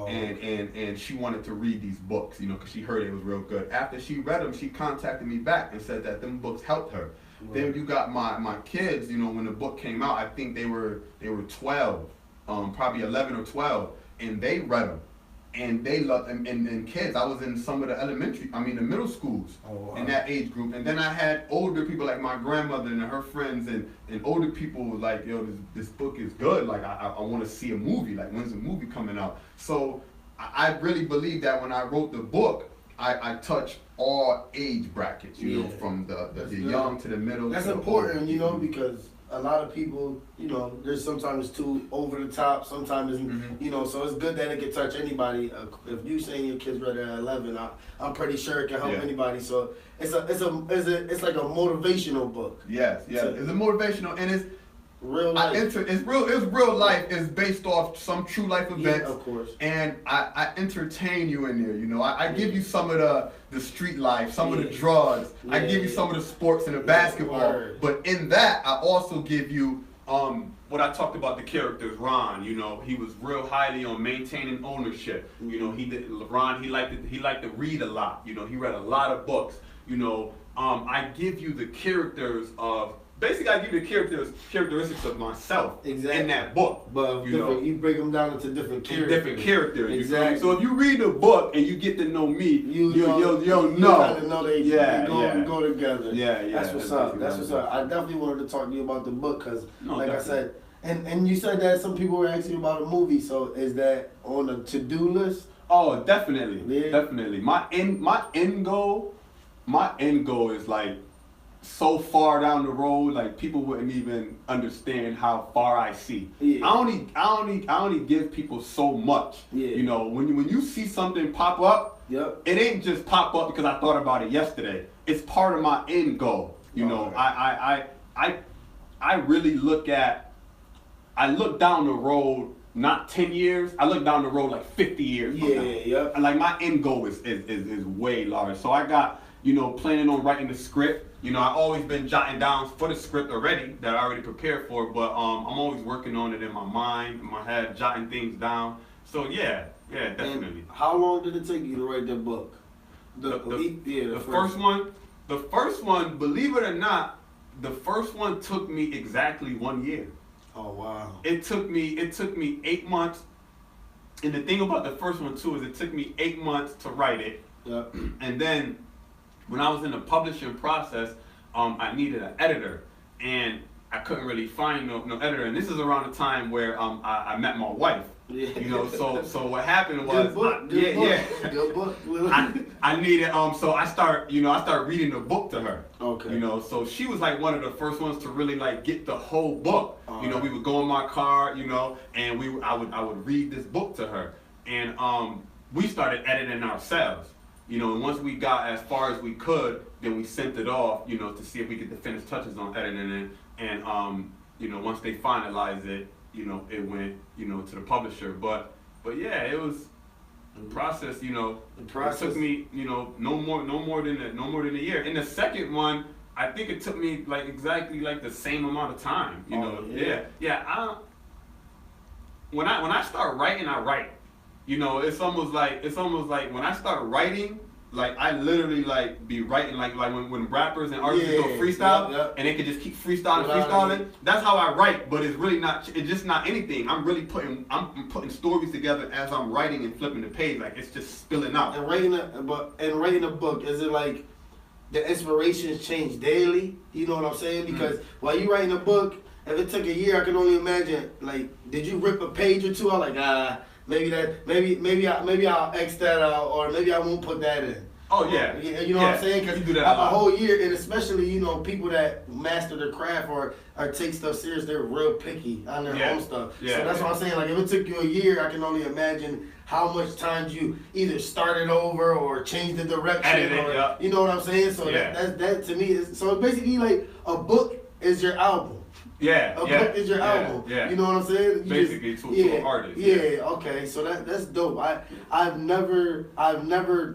Speaker 2: and she wanted to read these books, you know, because she heard it was real good. After she read them, she contacted me back and said that them books helped her. Then you got my kids, you know, when the book came out, I think they were 12. Probably 11 or 12, and they read them, and they loved them. And kids, I was in some of the middle schools in that age group. And then I had older people like my grandmother and her friends, and older people like, yo, this book is good. Like, I want to see a movie. Like, when's the movie coming out? So I really believe that when I wrote the book, I touch all age brackets, you know, from the young to the middle.
Speaker 1: That's important, you know, because a lot of people, you know, there's sometimes too over the top, sometimes, you know, so it's good that it can touch anybody. If you saying your kids read at 11, I'm pretty sure it can help anybody. So it's like a motivational book.
Speaker 2: Yes, it's a motivational, and
Speaker 1: Real life.
Speaker 2: It's real life. It's based off some true life events.
Speaker 1: Yeah, of course.
Speaker 2: And I entertain you in there. You know, I give you some of the street life, some of the drugs. I give you some of the sports and the basketball.
Speaker 1: Word.
Speaker 2: But in that, I also give you what I talked about, the characters. Ron, you know, he was real highly on maintaining ownership. You know, Ron, he liked to read a lot. You know, he read a lot of books. You know, I give you the characters of. Basically, I give you the characteristics of myself in that book.
Speaker 1: But you break them down into different characters.
Speaker 2: Exactly. So if you read the book and you get to know me, you'll know.
Speaker 1: You kind of know they go together.
Speaker 2: Yeah.
Speaker 1: That's what's up. That's what's up. I definitely wanted to talk to you about the book because, I said, and you said that some people were asking you about a movie. So is that on a to-do list?
Speaker 2: Oh, definitely. Definitely. My end goal is like, so far down the road, like people wouldn't even understand how far I see. Yeah. I only give people so much. Yeah. You know, when you see something pop up, it ain't just pop up because I thought about it yesterday. It's part of my end goal. You know, I really look down the road, not 10 years. I look down the road like 50 years. Yeah. And like my end goal is way large. So I got, you know, planning on writing the script. You know, I've always been jotting down for the script already that I already prepared for, but I'm always working on it in my mind, in my head, jotting things down. So yeah, definitely.
Speaker 1: And how long did it take you to write that book? The
Speaker 2: first one, believe it or not, the first one took me exactly 1 year.
Speaker 1: Oh wow.
Speaker 2: It took me 8 months. And the thing about the first one too is it took me 8 months to write it.
Speaker 1: Yep.
Speaker 2: And then when I was in the publishing process, I needed an editor, and I couldn't really find no editor. And this is around the time where I met my wife. Yeah. You know, so what happened was,
Speaker 1: Good book.
Speaker 2: I needed so I start reading the book to her.
Speaker 1: Okay.
Speaker 2: You know, so she was like one of the first ones to really like get the whole book. You know, we would go in my car, you know, and I would read this book to her, and we started editing ourselves. You know, and once we got as far as we could, then we sent it off, you know, to see if we get the finished touches on editing it. And you know, once they finalized it, you know, it went, you know, to the publisher. But yeah, it was the process. You know, it took me, you know, no more than a year. In the second one, I think it took me like exactly like the same amount of time. You know, when I start writing, I write. You know, it's almost like when I start writing, like I literally like be writing like when rappers and artists go freestyle and they can just keep freestyling. That's how I write, but it's really not. It's just not anything. I'm putting stories together as I'm writing and flipping the page. Like it's just spilling out.
Speaker 1: And writing a book, is it like the inspirations change daily? You know what I'm saying? Because while you writing a book, if it took a year, I can only imagine. Like, did you rip a page or two? I'm like, maybe I'll X that out, or maybe I won't put that in.
Speaker 2: Oh yeah.
Speaker 1: You know what I'm saying? Because
Speaker 2: you do that
Speaker 1: a whole year, and especially, you know, people that master their craft or take stuff serious, they're real picky on their own stuff. Yeah, so that's what I'm saying. Like, if it took you a year, I can only imagine how much time you either started over or changed the direction. You know what I'm saying? So that to me is, so basically like a book is your album.
Speaker 2: A
Speaker 1: book is your album. You know what I'm saying?
Speaker 2: Basically, to an artist.
Speaker 1: Okay. So that's dope. I've never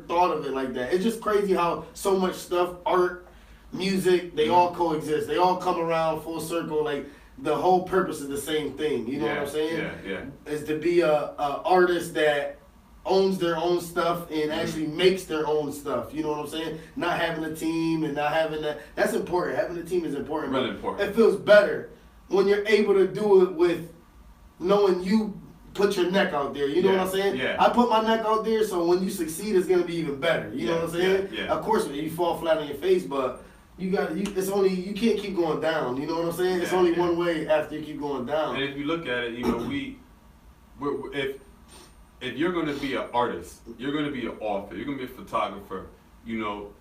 Speaker 1: thought of it like that. It's just crazy how so much stuff, art, music, they all coexist. They all come around full circle. Like the whole purpose is the same thing. You know what I'm saying? Is to be a artist that owns their own stuff and actually makes their own stuff. You know what I'm saying? Not having a team and not having that. That's important. Having a team is important.
Speaker 2: Really important.
Speaker 1: It feels better when you're able to do it with knowing you put your neck out there. You know what I'm saying? I put my neck out there, so when you succeed, it's gonna be even better. You know what I'm saying? Of course, you fall flat on your face, but you can't keep going down. You know what I'm saying? It's only one way after you keep going down.
Speaker 2: And if you look at it, you know, if you're going to be an artist, you're going to be an author, you're going to be a photographer, you know,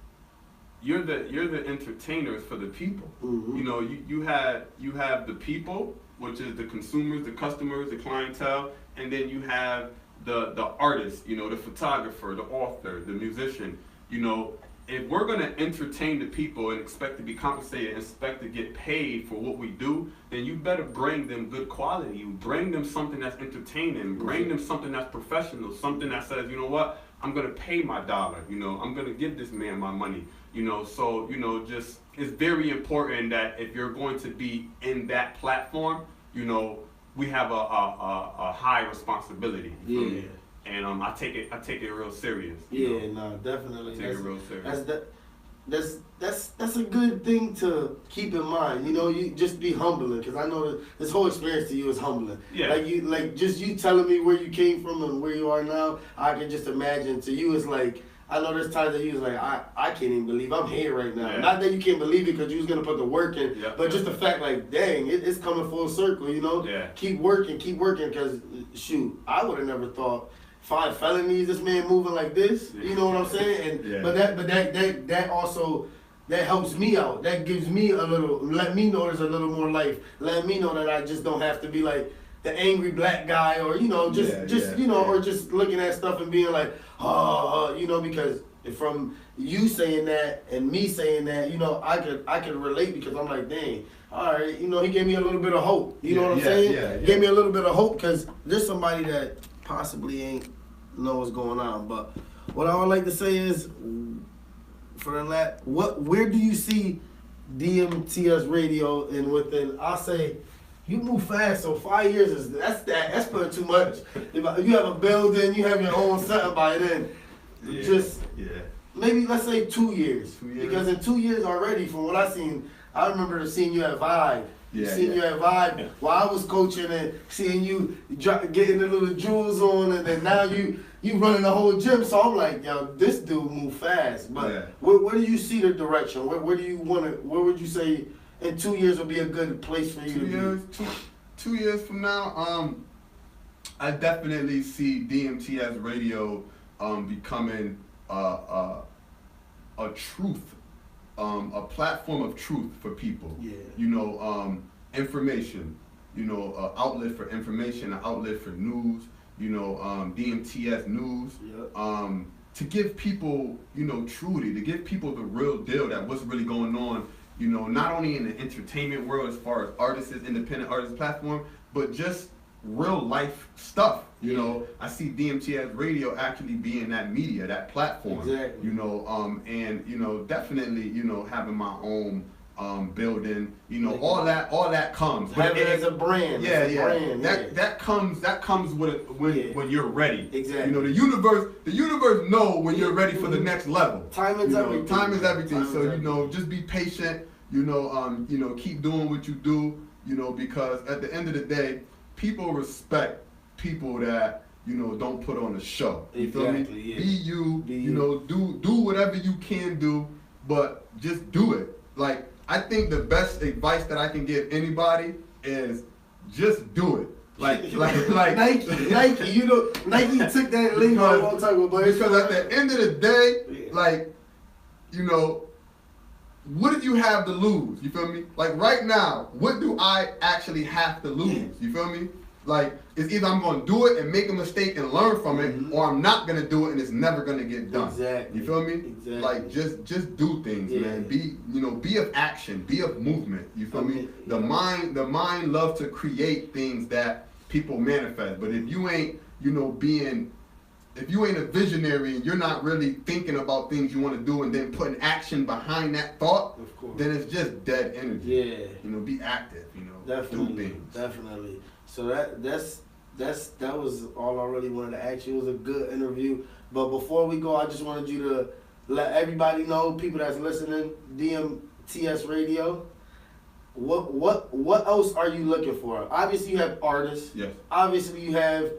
Speaker 2: you're the entertainers for the people. You know, you have the people, which is the consumers, the customers, the clientele, and then you have the artist, you know, the photographer, the author, the musician. You know, if we're gonna entertain the people and expect to be compensated and expect to get paid for what we do, then you better bring them good quality. You bring them something that's entertaining, bring them something that's professional, something that says, you know what, I'm gonna pay my dollar, you know, I'm gonna give this man my money, you know. So, you know, just it's very important that if you're going to be in that platform, you know, we have a high responsibility.
Speaker 1: Yeah.
Speaker 2: And I take it real serious.
Speaker 1: Yeah, no, definitely.
Speaker 2: Take it real serious.
Speaker 1: That's a good thing to keep in mind. You know, you just be humbling, because I know that this whole experience to you is humbling.
Speaker 2: Yeah.
Speaker 1: Like just you telling me where you came from and where you are now, I can just imagine. To you, it's like, I know there's times that you was like, I can't even believe I'm here right now.
Speaker 2: Yeah.
Speaker 1: Not that you can't believe it because you was gonna put the work in, but just the fact, like, dang, it's coming full circle. You know.
Speaker 2: Yeah.
Speaker 1: Keep working, because shoot, I would have never thought. 5 felonies, this man moving like this, you know what I'm saying? And but that also that helps me out. That gives me a little, let me know there's a little more life. Let me know that I just don't have to be like the angry black guy, or you know, or just looking at stuff and being like, you know, because from you saying that and me saying that, you know, I could relate, because I'm like, dang, all right, you know, he gave me a little bit of hope. You know what I'm saying?
Speaker 2: Yeah.
Speaker 1: Gave me a little bit of hope, because there's somebody that possibly ain't know what's going on. But what I would like to say is, for the where do you see DMTS Radio? And within, I'll say, you move fast, so 5 years that's putting too much. If you have a building, you have your own something by then. Maybe let's say 2 years. Because in 2 years already, from what I seen, I remember seeing you at Vibe. You at Vibe while I was coaching, and seeing you getting the little jewels on, and then now you running the whole gym. So I'm like, yo, this dude move fast. But where do you see the direction? Where do you want to? Where would you say in 2 years would be a good place for you?
Speaker 2: 2 years, 2 years from now, I definitely see DMTS Radio becoming a truth. A platform of truth for people. You know, information. You know, outlet for information, an outlet for news. You know, DMTS News. To give people, you know, truly, to give people the real deal, that what's really going on. You know, not only in the entertainment world as far as artists, independent artists platform, but just real life stuff. You know, I see DMTS Radio actually being that media, that platform. You know, and you know, definitely, you know, having my own building. You know, all that comes.
Speaker 1: Have it as a brand.
Speaker 2: That comes with it when you're ready.
Speaker 1: Exactly.
Speaker 2: You know, the universe know when you're ready for the next level.
Speaker 1: Time is everything.
Speaker 2: Time is everything. So you know, just be patient. You know, keep doing what you do. You know, because at the end of the day, people respect people that, you know, don't put on a show. You feel me? Be you. You know, do whatever you can do, but just do it. Like, I think the best advice that I can give anybody is just do it. Like
Speaker 1: Nike. You know, Nike took that lingo a long time ago, but
Speaker 2: because at the end of the day, like, you know, what do you have to lose? You feel me? Like right now, what do I actually have to lose? You feel me? Like, it's either I'm gonna do it and make a mistake and learn from it, or I'm not gonna do it and it's never gonna get done.
Speaker 1: Exactly.
Speaker 2: You feel me?
Speaker 1: Exactly.
Speaker 2: Like just do things, man. Be of action, be of movement. You feel me? The mind loves to create things that people manifest. But if you ain't, you know, if you ain't a visionary and you're not really thinking about things you want to do and then putting action behind that thought, then it's just dead energy. You know, be active. You know,
Speaker 1: definitely,
Speaker 2: do things.
Speaker 1: Definitely. So that was all I really wanted to ask you. It was a good interview. But before we go, I just wanted you to let everybody know, people that's listening, DMTS Radio. What else are you looking for? Obviously, you have artists.
Speaker 2: Yes.
Speaker 1: Obviously, you have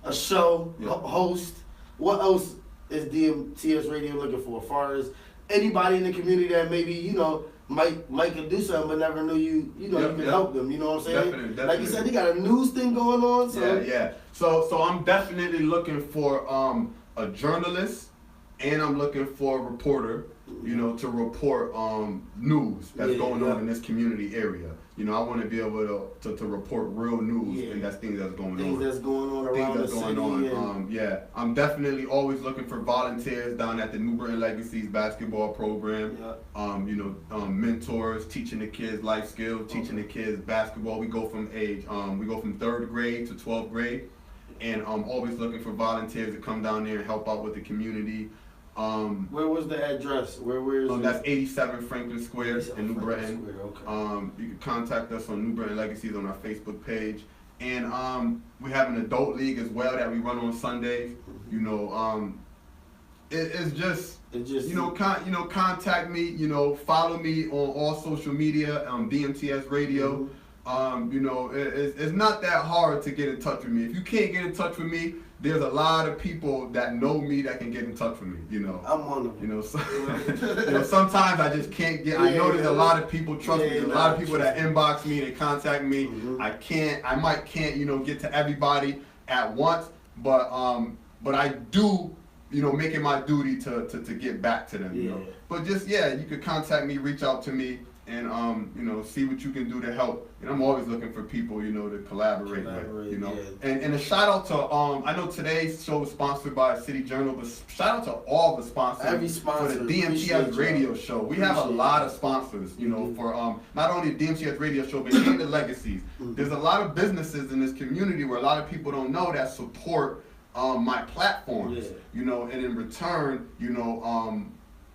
Speaker 1: a show, host. What else is DMTS Radio looking for? As far as anybody in the community that maybe, you know, might could do something but never knew you could help them. You know what I'm saying?
Speaker 2: Definitely.
Speaker 1: Like you said, they got a news thing going on. So
Speaker 2: So I'm definitely looking for a journalist, and I'm looking for a reporter, you know, to report news that's going on in this community area. You know, I want to be able to report real news, and that's things that's going on.
Speaker 1: Things that's going on around the city.
Speaker 2: I'm definitely always looking for volunteers down at the New Britain Legacies basketball program. You know, mentors, teaching the kids life skills, teaching the kids basketball. We go from 3rd grade to 12th grade, and I'm always looking for volunteers to come down there and help out with the community.
Speaker 1: Where was the address? Where is it?
Speaker 2: That's 87 Franklin Square in New Britain.
Speaker 1: Okay.
Speaker 2: You can contact us on New Britain Legacies on our Facebook page, and we have an adult league as well that we run on Sundays. You know, it's just you know, contact me. You know, follow me on all social media. Dmtsradio. You know, it's not that hard to get in touch with me. If you can't get in touch with me, there's a lot of people that know me that can get in touch with me, you know.
Speaker 1: I'm one of them.
Speaker 2: You know, so, you know, sometimes I just can't get, I know there's a lot of people, trust me, there's a lot of people that inbox me, they contact me. I can't, you know, get to everybody at once, but I do, you know, make it my duty to get back to them, you know. But just, you could contact me, reach out to me, and you know, see what you can do to help. And I'm always looking for people, you know, to collaborate with, you know. And a shout out to I know today's show is sponsored by City Journal, but shout out to all the sponsors.
Speaker 1: Every sponsor
Speaker 2: for the DMTS radio show. We have a lot of sponsors, you know, for not only the DMTS radio show, but even the Legacies. There's a lot of businesses in this community where a lot of people don't know that support my platforms, you know, and in return, you know,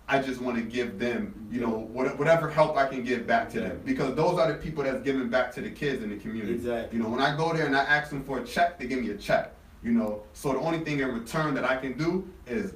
Speaker 2: I just want to give them, you know, whatever help I can give back to them, because those are the people that's giving back to the kids in the community.
Speaker 1: Exactly.
Speaker 2: You know, when I go there and I ask them for a check, they give me a check. You know, so the only thing in return that I can do is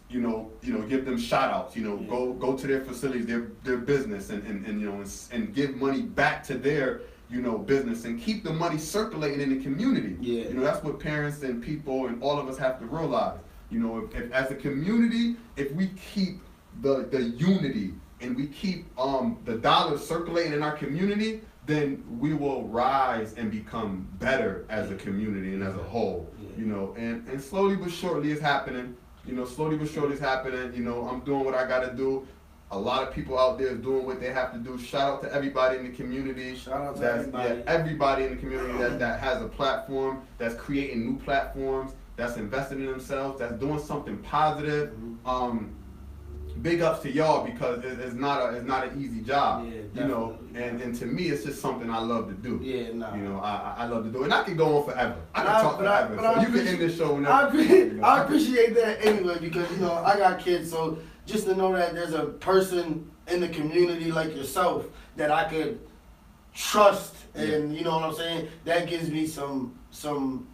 Speaker 2: you know give them shout outs. You know, go to their facilities, their business, and you know and give money back to their, you know, business, and keep the money circulating in the community. You know, that's what parents and people and all of us have to realize. You know, if as a community, if we keep the unity and we keep the dollars circulating in our community, then we will rise and become better as a community and as a whole. You know, and slowly but surely it's happening. You know, slowly but surely it's happening. You know, I'm doing what I gotta do. A lot of people out there is doing what they have to do. Shout out to everybody in the community.
Speaker 1: Shout out to everybody.
Speaker 2: Everybody in the community that has a platform, that's creating new platforms, that's investing in themselves, that's doing something positive. Big ups to y'all, because it's not an easy job. You know, and to me it's just something I love to do. You know, I love to do it. And I can go on forever. I can talk forever. So you can end this show whenever.
Speaker 1: I appreciate that anyway, because, you know, I got kids, so just to know that there's a person in the community like yourself that I could trust, and you know what I'm saying, that gives me some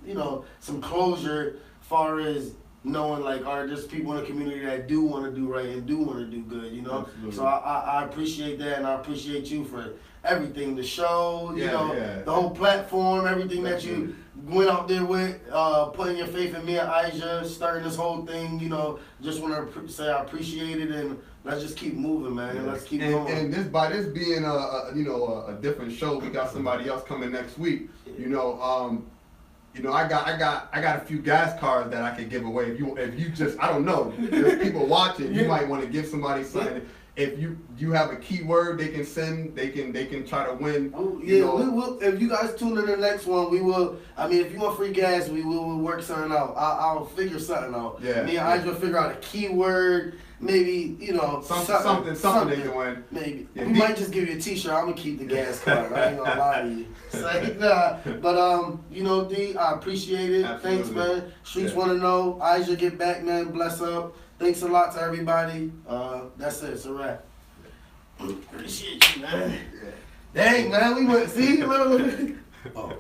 Speaker 1: you know, some closure far as knowing, like, there's people in the community that do want to do right and do want to do good, you know. Absolutely. So I appreciate that, and I appreciate you for everything, the show, you know, the whole platform, everything that you went out there with, putting your faith in me and Aisha, starting this whole thing, you know. Just want to say I appreciate it, and let's just keep moving, man. Let's keep going.
Speaker 2: And by this being a different show, we got somebody else coming next week. You know, I got a few gas cards that I could give away. If you just, I don't know, there's people watching. You might want to give somebody something. If you have a keyword they can send, they can try to win.
Speaker 1: We will. If you guys tune in the next one, we will. I mean, if you want free gas, we will work something out. I'll figure something out. Me and I will figure out a keyword. Maybe, you know, something they can win. Maybe we might just give you a T-shirt. I'm gonna keep the gas card. I ain't gonna lie to you. But you know, D, I appreciate it. Absolutely. Thanks, man. Streets want to know. Aisha, get back, man. Bless up. Thanks a lot to everybody. That's it. It's a wrap. Appreciate you, man. Dang, man. We went. See, look. Oh.